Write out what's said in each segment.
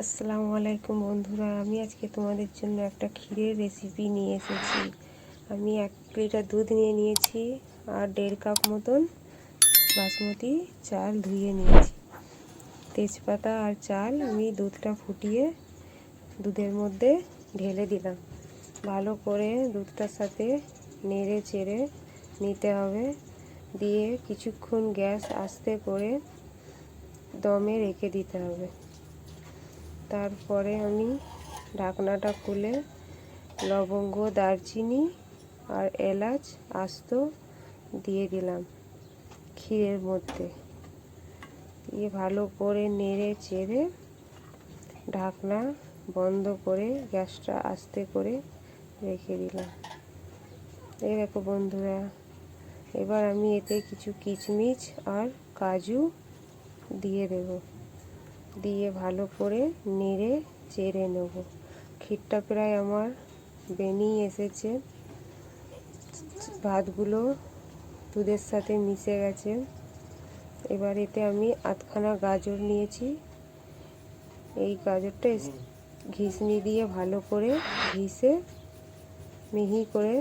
আসসালামু আলাইকুম বন্ধুরা, আমি আজকে তোমাদের জন্য একটা ক্ষীরের রেসিপি নিয়ে এসেছি। আমি 1 লিটার দুধ নিয়ে নিয়েছি আর 1.5 কাপ মতন বাসমতি চাল ধুয়ে নিয়েছি। তেজপাতা আর চাল আমি দুধটা ফুটিয়ে দুধের মধ্যে ঢেলে দিলাম। ভালো করে দুধটার সাথে নেড়ে চেড়ে নিতে হবে, দিয়ে কিছুক্ষণ গ্যাস আস্তে করে দমে রেখে দিতে হবে। তারপরে আমি ঢাকনাটা খুলে লবঙ্গ, দারচিনি আর এলাচ আস্ত দিয়ে দিলাম ক্ষীরের মধ্যে। দিয়ে ভালো করে নেড়ে চেড়ে ঢাকনা বন্ধ করে গ্যাসটা আস্তে করে রেখে দিলাম। এই দেখো বন্ধুরা, এবার আমি এতে কিছু কিশমিশ আর কাজু দিয়ে দেব, দিয়ে ভালো করে নেড়ে চেড়ে নেব। ক্ষীরটা প্রায় আমার বেনিয়ে এসেছে, ভাতগুলো দুধের সাথে মিশে গেছে। এবার এতে আমি আধখানা গাজর নিয়েছি। এই গাজরটা ঘিসনি দিয়ে ভালো করে ঘিসে মিহি করে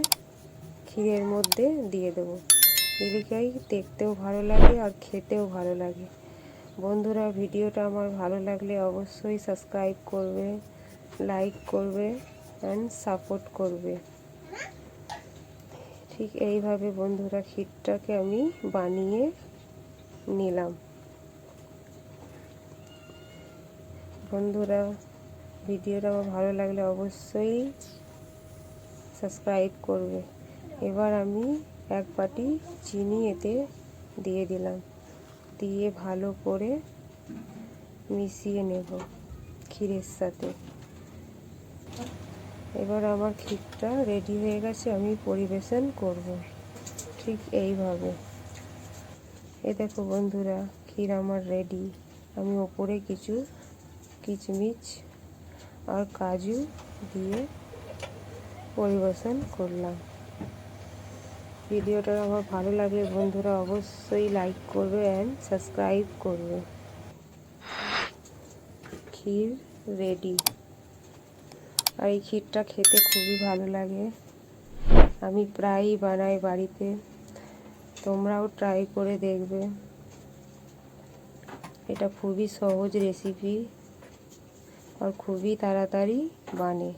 ক্ষীরের মধ্যে দিয়ে দেবো। এদিকেই দেখতেও ভালো লাগে আর খেতেও ভালো লাগে। বন্ধুরা, ভিডিওটা আমার ভালো লাগলে অবশ্যই সাবস্ক্রাইব করবে, লাইক করবে অ্যান্ড সাপোর্ট করবে। ঠিক এইভাবে বন্ধুরা ক্ষীরটাকে আমি বানিয়ে নিলাম। বন্ধুরা, ভিডিওটা আমার ভালো লাগলে অবশ্যই সাবস্ক্রাইব করবে। এবার আমি 1 বাটি চিনি এতে দিয়ে দিলাম, দিয়ে ভালো করে মিশিয়ে নেব ক্ষীরের সাথে। এবার আমার ক্ষীরটা রেডি হয়ে গেছে, আমি পরিবেশন করব ঠিক এইভাবে। এই দেখো বন্ধুরা, ক্ষীর আমার রেডি। আমি ওপরে কিছু কিশমিশ আর কাজু দিয়ে পরিবেশন করলাম। ভিডিওটা আমার ভালো লাগলে বন্ধুরা অবশ্যই লাইক করবে অ্যান্ড সাবস্ক্রাইব করবে। ক্ষীর রেডি। আর এই ক্ষীরটা খেতে খুবই ভালো লাগে, আমি প্রায়ই বানাই বাড়িতে। তোমরাও ট্রাই করে দেখবে। এটা খুবই সহজ রেসিপি আর খুবই তাড়াতাড়ি বানে।